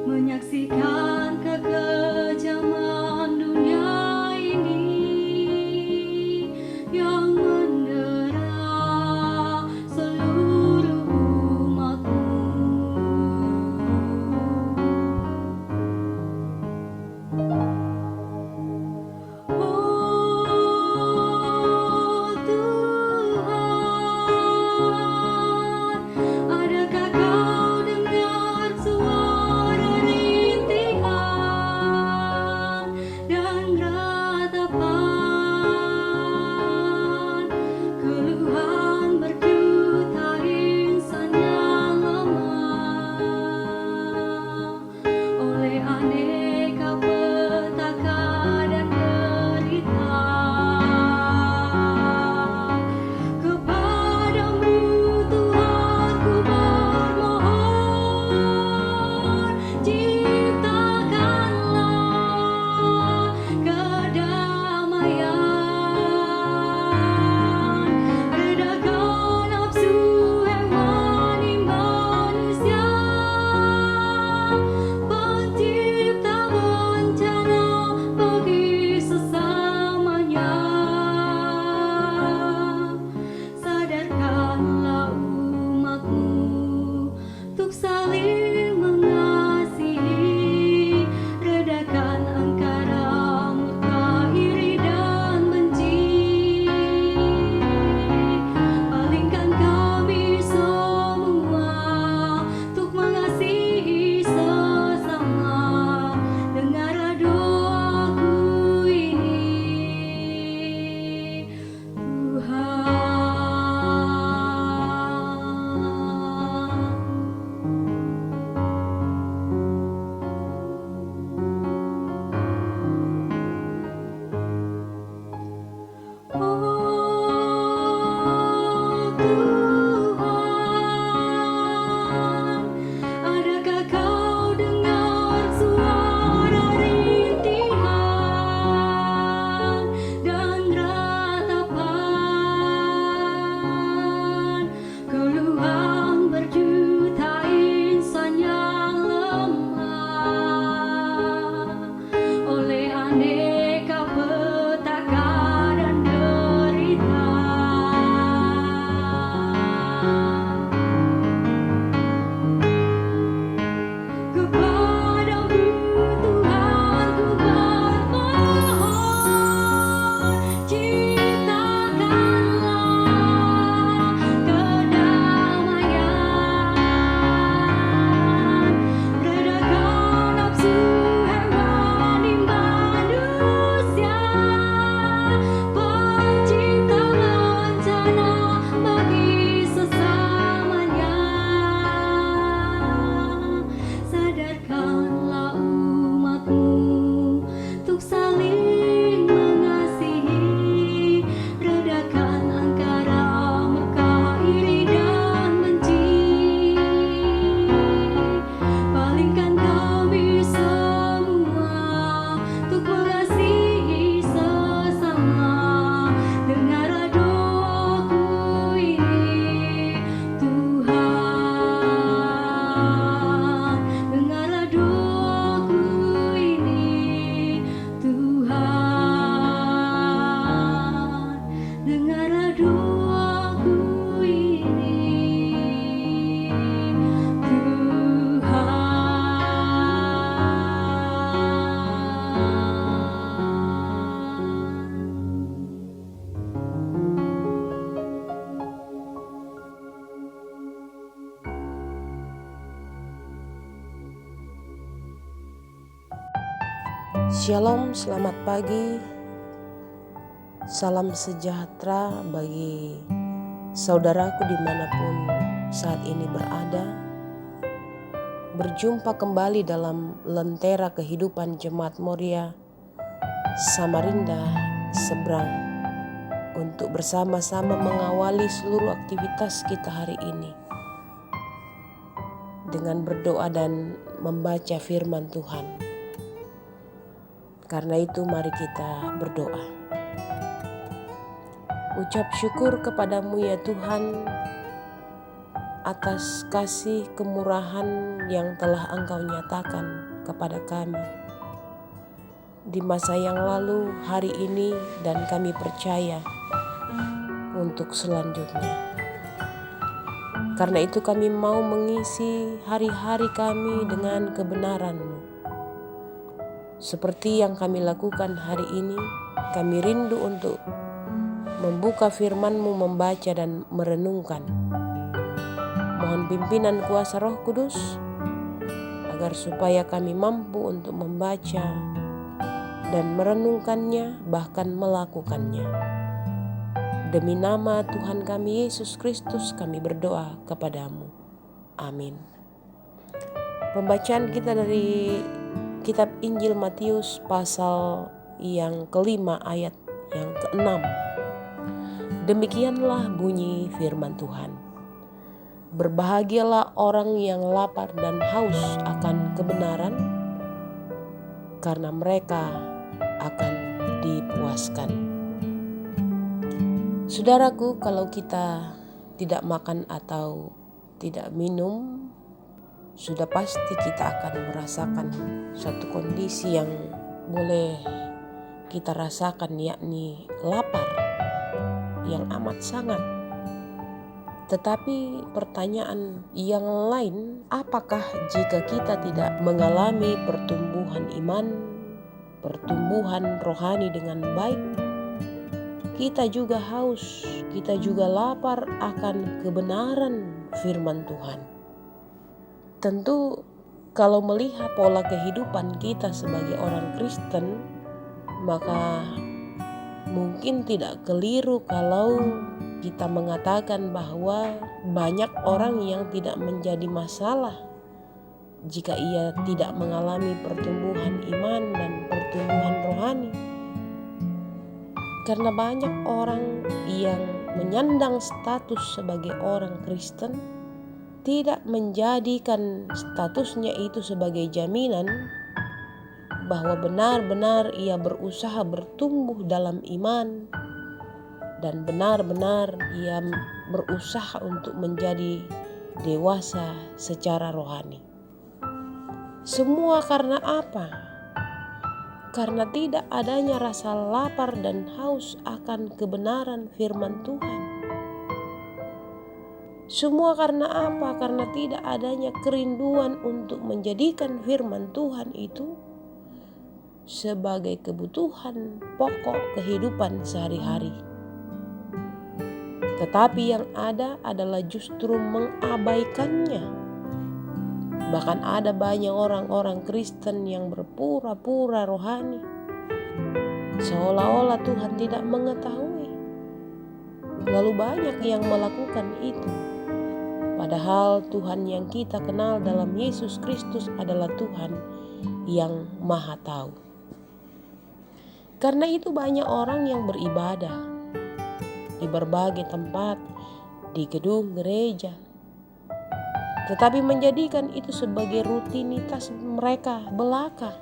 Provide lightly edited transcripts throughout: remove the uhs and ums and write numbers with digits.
menyaksikan kekejaman dunia ini yang mendera seluruh umatmu. Oh Tuhan, adakah kau dengar suara rintihan dan ratapan, keluhan berjuta insan yang lemah oleh aneka petaka dan derita. Kepadamu Tuhan ku bermohon, ciptakanlah kedamaian, redakan nafsu hewani manusia, pencipta bencana bagi sesamanya. Sadarkanlah umatmu untuk saling mengasihi, redakan angkara murka, iri dan benci. Palingkan kami semua untuk mengasihi sesama. Dengarlah doaku ini, Tuhan. Oh Tuhan, adakah kau dengar suara rintihan dan ratapan, keluhan berjuta insan yang lemah oleh aneka petaka dan derita. Kepadamu Tuhan ku bermohon, ciptakanlah kedamaian, redakan nafsu hewani manusia, pencipta bencana bagi sesamanya. Sadarkanlah umatmu untuk saling mengasihi, redakan angkara murka, iri dan benci. Palingkan kami semua untuk mengasihi sesama. Dengarlah doaku ini, Tuhan. Dengarlah doaku ini, Tuhan. Dengarlah doaku ini, Shalom, selamat pagi. Salam sejahtera bagi saudaraku dimanapun saat ini berada. Berjumpa kembali dalam Lentera Kehidupan Jemaat Moria Samarinda Seberang untuk bersama-sama mengawali seluruh aktivitas kita hari ini dengan berdoa dan membaca firman Tuhan. Karena itu mari kita berdoa. Ucap syukur kepadamu ya Tuhan atas kasih kemurahan yang telah Engkau nyatakan kepada kami di masa yang lalu, hari ini, dan kami percaya untuk selanjutnya. Karena itu kami mau mengisi hari-hari kami dengan kebenaran-Mu. Seperti yang kami lakukan hari ini, kami rindu untuk membuka firman-Mu, membaca dan merenungkan. Mohon pimpinan kuasa Roh Kudus, agar supaya kami mampu untuk membaca dan merenungkannya, bahkan melakukannya. Demi nama Tuhan kami Yesus Kristus kami berdoa kepadamu. Amin. Pembacaan kita dari kitab Injil Matius pasal yang kelima ayat yang ke-6. Demikianlah bunyi firman Tuhan. Berbahagialah orang yang lapar dan haus akan kebenaran, karena mereka akan dipuaskan. Saudaraku, kalau kita tidak makan atau tidak minum, sudah pasti kita akan merasakan satu kondisi yang boleh kita rasakan, yakni lapar yang amat sangat. Tetapi pertanyaan yang lain, apakah jika kita tidak mengalami pertumbuhan iman, pertumbuhan rohani dengan baik, kita juga haus, kita juga lapar akan kebenaran firman Tuhan? Tentu kalau melihat pola kehidupan kita sebagai orang Kristen, maka mungkin tidak keliru kalau kita mengatakan bahwa banyak orang yang tidak menjadi masalah jika ia tidak mengalami pertumbuhan iman dan pertumbuhan rohani. Karena banyak orang yang menyandang status sebagai orang Kristen tidak menjadikan statusnya itu sebagai jaminan bahwa benar-benar ia berusaha bertumbuh dalam iman dan benar-benar ia berusaha untuk menjadi dewasa secara rohani. Semua karena apa? Karena tidak adanya rasa lapar dan haus akan kebenaran firman Tuhan. Semua karena apa? Karena tidak adanya kerinduan untuk menjadikan firman Tuhan itu sebagai kebutuhan pokok kehidupan sehari-hari. Tetapi yang ada adalah justru mengabaikannya. Bahkan ada banyak orang-orang Kristen yang berpura-pura rohani, seolah-olah Tuhan tidak mengetahui. Lalu banyak yang melakukan itu. Padahal Tuhan yang kita kenal dalam Yesus Kristus adalah Tuhan yang Maha Tahu. Karena itu banyak orang yang beribadah di berbagai tempat, di gedung gereja, tetapi menjadikan itu sebagai rutinitas mereka belaka,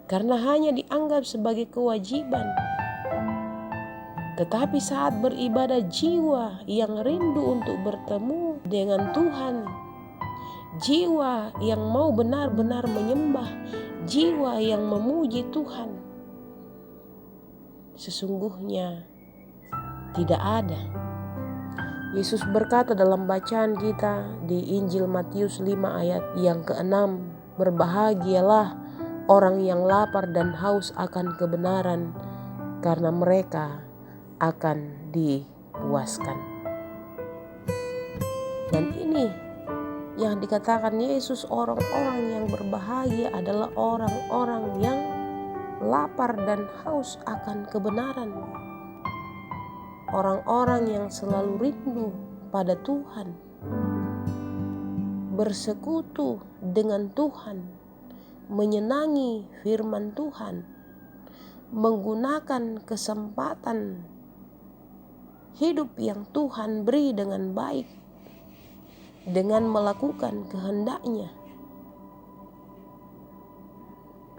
karena hanya dianggap sebagai kewajiban. Tetapi saat beribadah, jiwa yang rindu untuk bertemu dengan Tuhan, jiwa yang mau benar-benar menyembah, jiwa yang memuji Tuhan, sesungguhnya tidak ada. Yesus berkata dalam bacaan kita di Injil Matius 5 ayat yang ke-6, berbahagialah orang yang lapar dan haus akan kebenaran, karena mereka akan dipuaskan. Dan ini yang dikatakan Yesus, orang-orang yang berbahagia adalah orang-orang yang lapar dan haus akan kebenaran. Orang-orang yang selalu rindu pada Tuhan, bersekutu dengan Tuhan, menyenangi firman Tuhan, menggunakan kesempatan hidup yang Tuhan beri dengan baik, dengan melakukan kehendak-Nya.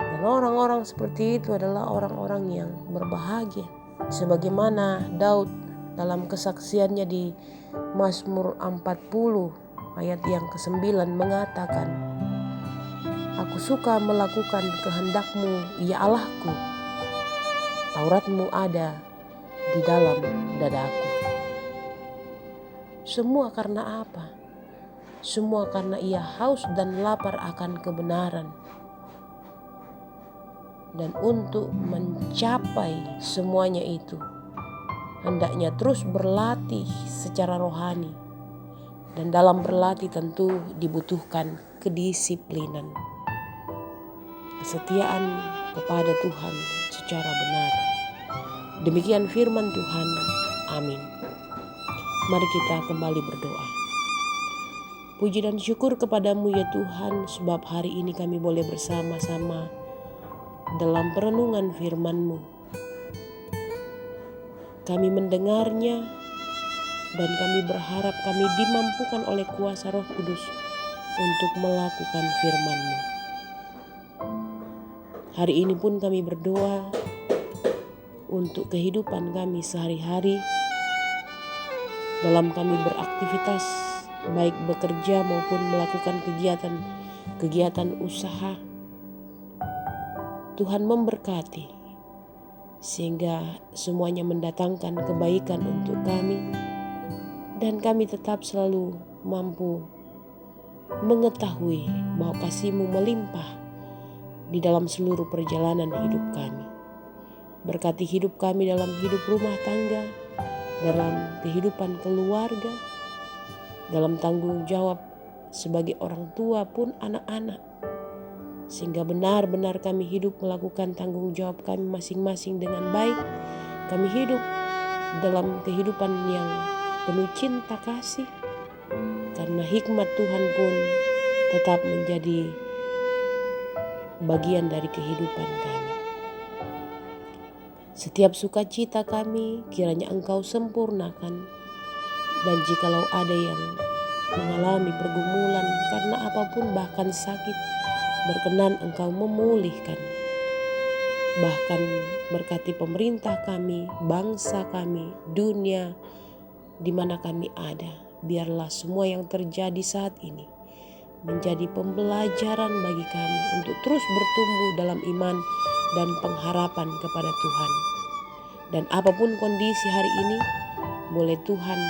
Dan orang-orang seperti itu adalah orang-orang yang berbahagia. Sebagaimana Daud dalam kesaksiannya di Mazmur 40 ayat yang ke-9 mengatakan, "Aku suka melakukan kehendak-Mu, ya Allahku. Taurat-Mu ada di dalam dadaku." Semua karena apa? Semua karena ia haus dan lapar akan kebenaran. Dan untuk mencapai semuanya itu, hendaknya terus berlatih secara rohani. Dan dalam berlatih tentu dibutuhkan kedisiplinan, kesetiaan kepada Tuhan secara benar. Demikian firman Tuhan. Amin. Mari kita kembali berdoa. Puji dan syukur kepadamu ya Tuhan, sebab hari ini kami boleh bersama-sama dalam perenungan firman-Mu. Kami mendengarnya dan kami berharap kami dimampukan oleh kuasa Roh Kudus untuk melakukan firman-Mu. Hari ini pun kami berdoa untuk kehidupan kami sehari-hari, dalam kami beraktivitas, baik bekerja maupun melakukan kegiatan usaha. Tuhan memberkati, sehingga semuanya mendatangkan kebaikan untuk kami, dan kami tetap selalu mampu mengetahui bahwa kasih-Mu melimpah di dalam seluruh perjalanan hidup kami. Berkati hidup kami dalam hidup rumah tangga, dalam kehidupan keluarga, dalam tanggung jawab sebagai orang tua pun anak-anak, sehingga benar-benar kami hidup melakukan tanggung jawab kami masing-masing dengan baik. Kami hidup dalam kehidupan yang penuh cinta kasih, karena hikmat Tuhan pun tetap menjadi bagian dari kehidupan kami. Setiap sukacita kami kiranya Engkau sempurnakan, dan jikalau ada yang mengalami pergumulan karena apapun, bahkan sakit, berkenan Engkau memulihkan. Bahkan berkati pemerintah kami, bangsa kami, dunia di mana kami ada. Biarlah semua yang terjadi saat ini menjadi pembelajaran bagi kami untuk terus bertumbuh dalam iman dan pengharapan kepada Tuhan. Dan apapun kondisi hari ini, boleh Tuhan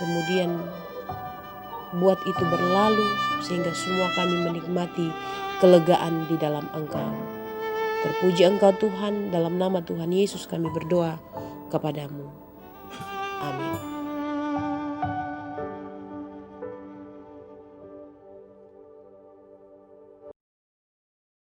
kemudian buat itu berlalu, sehingga semua kami menikmati kelegaan di dalam Engkau. Terpuji Engkau Tuhan, dalam nama Tuhan Yesus kami berdoa kepadamu. Amin.